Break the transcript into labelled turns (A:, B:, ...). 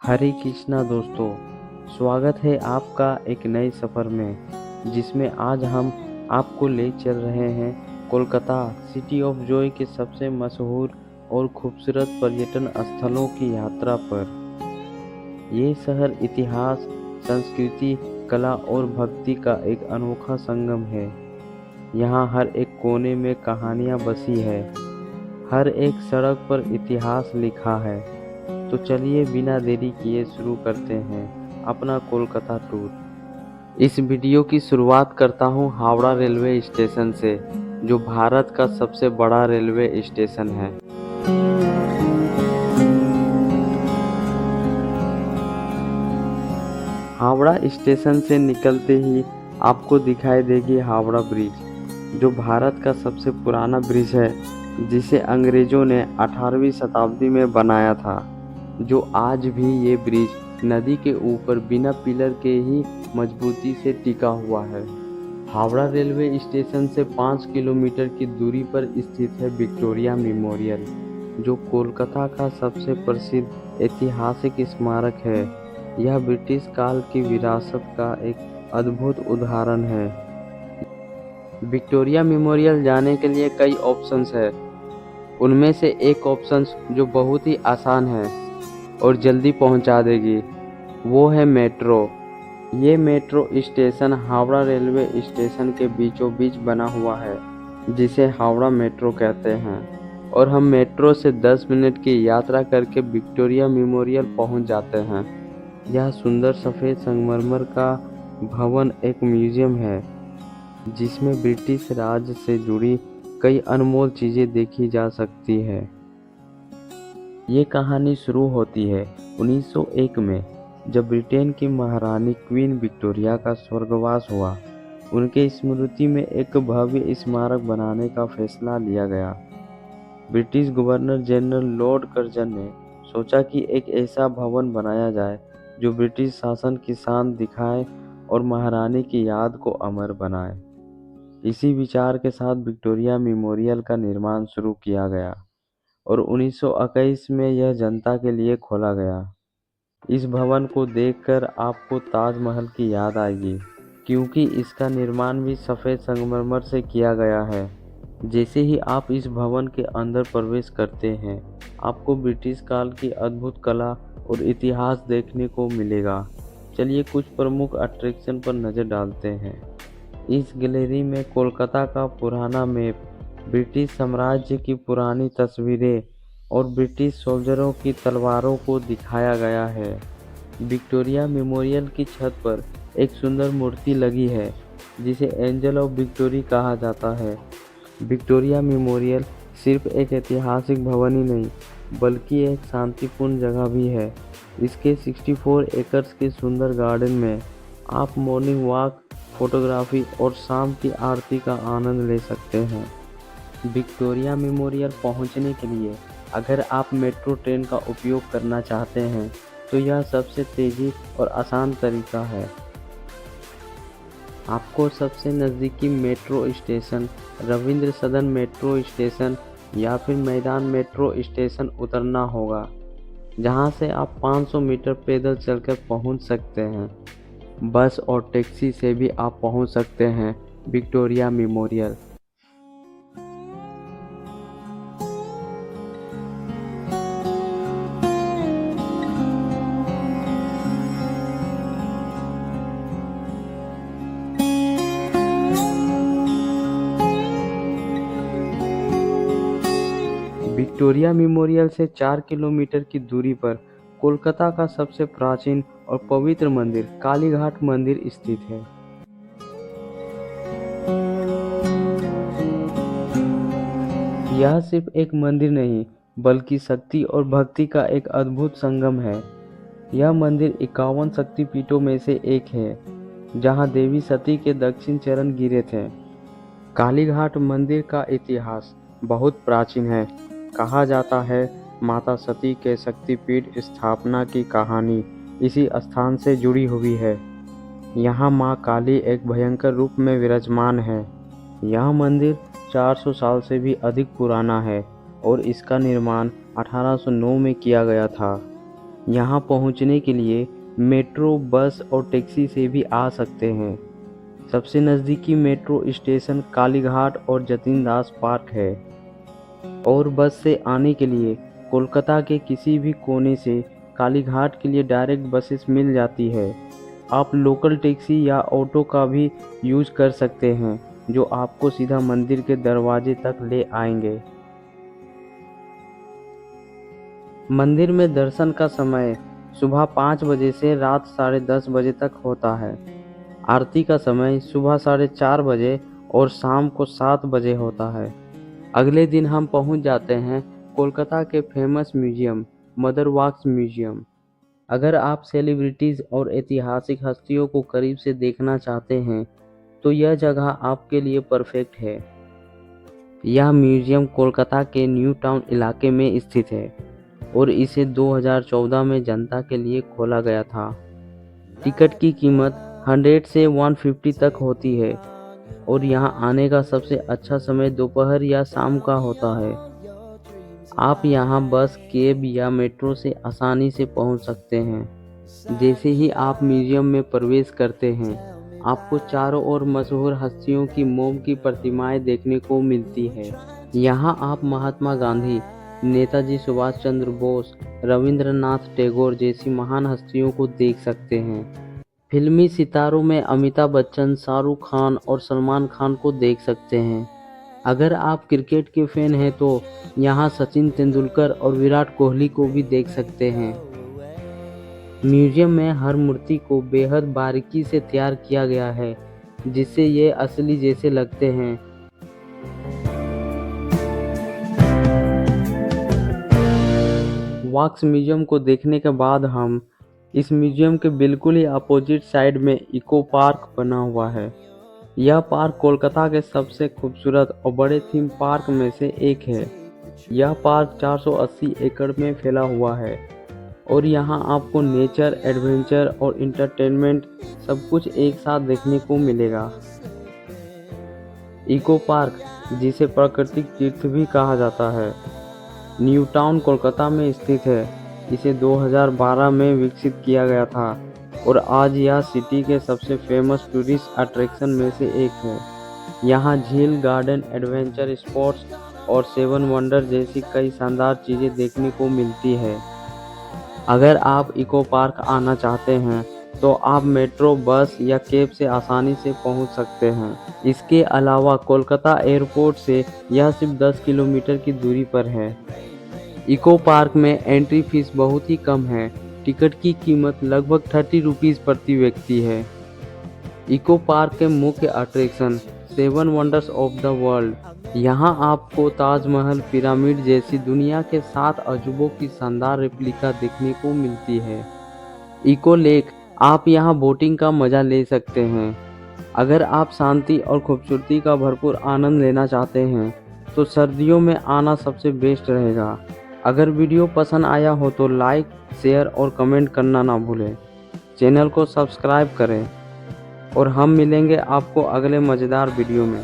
A: हरे कृष्णा दोस्तों, स्वागत है आपका एक नए सफ़र में जिसमें आज हम आपको ले चल रहे हैं कोलकाता सिटी ऑफ जॉय के सबसे मशहूर और खूबसूरत पर्यटन स्थलों की यात्रा पर। ये शहर इतिहास, संस्कृति, कला और भक्ति का एक अनोखा संगम है। यहाँ हर एक कोने में कहानियाँ बसी है, हर एक सड़क पर इतिहास लिखा है। तो चलिए बिना देरी किए शुरू करते हैं अपना कोलकाता टूर। इस वीडियो की शुरुआत करता हूँ हावड़ा रेलवे स्टेशन से, जो भारत का सबसे बड़ा रेलवे स्टेशन है। हावड़ा स्टेशन से निकलते ही आपको दिखाई देगी हावड़ा ब्रिज, जो भारत का सबसे पुराना ब्रिज है, जिसे अंग्रेजों ने 18वीं शताब्दी में बनाया था। जो आज भी ये ब्रिज नदी के ऊपर बिना पिलर के ही मजबूती से टिका हुआ है। हावड़ा रेलवे स्टेशन से 5 किलोमीटर की दूरी पर स्थित है विक्टोरिया मेमोरियल, जो कोलकाता का सबसे प्रसिद्ध ऐतिहासिक स्मारक है। यह ब्रिटिश काल की विरासत का एक अद्भुत उदाहरण है। विक्टोरिया मेमोरियल जाने के लिए कई ऑप्शंस है। उनमें से एक ऑप्शन जो बहुत ही आसान है और जल्दी पहुंचा देगी, वो है मेट्रो। ये metro station Howrah railway station के बीचों बीच बना हुआ है, जिसे हावड़ा मेट्रो कहते हैं, और हम मेट्रो से 10 मिनट की यात्रा करके विक्टोरिया मेमोरियल पहुंच जाते हैं। यह सुंदर सफ़ेद संगमरमर का भवन एक म्यूजियम है, जिसमें ब्रिटिश राज से जुड़ी कई अनमोल चीज़ें देखी जा सकती है। ये कहानी शुरू होती है 1901 में, जब ब्रिटेन की महारानी क्वीन विक्टोरिया का स्वर्गवास हुआ। उनके स्मृति में एक भव्य स्मारक बनाने का फैसला लिया गया। British governor general Lord Curzon ने सोचा कि एक ऐसा भवन बनाया जाए जो ब्रिटिश शासन की शान दिखाए और महारानी की याद को अमर बनाए। इसी विचार के साथ विक्टोरिया मेमोरियल का निर्माण शुरू किया गया और 1921 में यह जनता के लिए खोला गया। इस भवन को देखकर आपको ताजमहल की याद आएगी, क्योंकि इसका निर्माण भी सफ़ेद संगमरमर से किया गया है। जैसे ही आप इस भवन के अंदर प्रवेश करते हैं, आपको ब्रिटिश काल की अद्भुत कला और इतिहास देखने को मिलेगा। चलिए कुछ प्रमुख अट्रैक्शन पर नज़र डालते हैं। इस गैलरी में कोलकाता का पुराना मैप, ब्रिटिश साम्राज्य की पुरानी तस्वीरें और ब्रिटिश सोल्जरों की तलवारों को दिखाया गया है। विक्टोरिया मेमोरियल की छत पर एक सुंदर मूर्ति लगी है, जिसे एंजल ऑफ विक्टोरी कहा जाता है। विक्टोरिया मेमोरियल सिर्फ एक ऐतिहासिक भवन ही नहीं, बल्कि एक शांतिपूर्ण जगह भी है। इसके 64 एकड़ के सुंदर गार्डन में आप मॉर्निंग वॉक, फोटोग्राफी और शाम की आरती का आनंद ले सकते हैं। विक्टोरिया मेमोरियल पहुंचने के लिए अगर आप मेट्रो ट्रेन का उपयोग करना चाहते हैं, तो यह सबसे तेज़ी और आसान तरीका है। आपको सबसे नज़दीकी मेट्रो स्टेशन रविंद्र सदन मेट्रो स्टेशन या फिर मैदान मेट्रो स्टेशन उतरना होगा, जहां से आप 500 मीटर पैदल चलकर पहुंच सकते हैं। बस और टैक्सी से भी आप पहुंच सकते हैं विक्टोरिया मेमोरियल। विक्टोरिया मेमोरियल से 4 किलोमीटर की दूरी पर कोलकाता का सबसे प्राचीन और पवित्र मंदिर कालीघाट मंदिर स्थित है। यह सिर्फ एक मंदिर नहीं, बल्कि शक्ति और भक्ति का एक अद्भुत संगम है। यह मंदिर 51 शक्तिपीठों में से एक है, जहां देवी सती के दक्षिण चरण गिरे थे। कालीघाट मंदिर का इतिहास बहुत प्राचीन है। कहा जाता है माता सती के शक्तिपीठ स्थापना की कहानी इसी स्थान से जुड़ी हुई है। यहाँ माँ काली एक भयंकर रूप में विराजमान है। यह मंदिर 400 साल से भी अधिक पुराना है और इसका निर्माण 1809 में किया गया था। यहाँ पहुँचने के लिए मेट्रो, बस और टैक्सी से भी आ सकते हैं। सबसे नज़दीकी मेट्रो स्टेशन कालीघाट और जतीन दास पार्क है और बस से आने के लिए कोलकाता के किसी भी कोने से कालीघाट के लिए डायरेक्ट बसेस मिल जाती है। आप लोकल टैक्सी या ऑटो का भी यूज़ कर सकते हैं जो आपको सीधा मंदिर के दरवाजे तक ले आएंगे। मंदिर में दर्शन का समय सुबह 5 बजे से रात 10:30 बजे तक होता है। आरती का समय सुबह 4:30 बजे और शाम को 7 बजे होता है। अगले दिन हम पहुंच जाते हैं कोलकाता के फेमस म्यूजियम मदर वॉक्स म्यूजियम। अगर आप सेलिब्रिटीज़ और ऐतिहासिक हस्तियों को करीब से देखना चाहते हैं तो यह जगह आपके लिए परफेक्ट है। यह म्यूजियम कोलकाता के न्यू टाउन इलाके में स्थित है और इसे 2014 में जनता के लिए खोला गया था। टिकट की कीमत 100 से 150 तक होती है और यहाँ आने का सबसे अच्छा समय दोपहर या शाम का होता है। आप यहाँ बस, कैब या मेट्रो से आसानी से पहुँच सकते हैं। जैसे ही आप म्यूजियम में प्रवेश करते हैं आपको चारों ओर मशहूर हस्तियों की मोम की प्रतिमाएं देखने को मिलती है। यहाँ आप महात्मा गांधी, नेताजी सुभाष चंद्र बोस, रविंद्रनाथ टैगोर जैसी महान हस्तियों को देख सकते हैं। फिल्मी सितारों में अमिताभ बच्चन, शाहरुख खान और सलमान खान को देख सकते हैं। अगर आप क्रिकेट के फैन हैं तो यहाँ सचिन तेंदुलकर और विराट कोहली को भी देख सकते हैं। म्यूजियम में हर मूर्ति को बेहद बारीकी से तैयार किया गया है जिससे ये असली जैसे लगते हैं। वॉक्स म्यूजियम को देखने के बाद हम इस म्यूजियम के बिल्कुल ही अपोजिट साइड में इको पार्क बना हुआ है। यह पार्क कोलकाता के सबसे खूबसूरत और बड़े थीम पार्क में से एक है। यह पार्क 480 एकड़ में फैला हुआ है और यहाँ आपको नेचर, एडवेंचर और इंटरटेनमेंट सब कुछ एक साथ देखने को मिलेगा। इको पार्क, जिसे प्राकृतिक तीर्थ भी कहा जाता है, न्यू टाउन कोलकाता में स्थित है। इसे 2012 में विकसित किया गया था और आज यह सिटी के सबसे फेमस टूरिस्ट अट्रैक्शन में से एक है। यहाँ झील, गार्डन, एडवेंचर स्पॉट्स और 7 वंडर जैसी कई शानदार चीज़ें देखने को मिलती है। अगर आप इको पार्क आना चाहते हैं तो आप मेट्रो, बस या कैब से आसानी से पहुंच सकते हैं। इसके अलावा कोलकाता एयरपोर्ट से यह सिर्फ 10 किलोमीटर की दूरी पर है। इको पार्क में एंट्री फीस बहुत ही कम है। टिकट की कीमत लगभग 30 रुपीज़ प्रति व्यक्ति है। इको पार्क के मुख्य attraction 7 wonders of the world. यहाँ आपको ताजमहल, पिरामिड जैसी दुनिया के 7 अजूबों की शानदार रेप्लिका देखने को मिलती है। इको लेक, आप यहाँ बोटिंग का मज़ा ले सकते हैं। अगर आप शांति और खूबसूरती का भरपूर आनंद लेना चाहते हैं तो सर्दियों में आना सबसे बेस्ट रहेगा। अगर वीडियो पसंद आया हो तो लाइक, शेयर और कमेंट करना ना भूलें। चैनल को सब्सक्राइब करें और हम मिलेंगे आपको अगले मज़ेदार वीडियो में।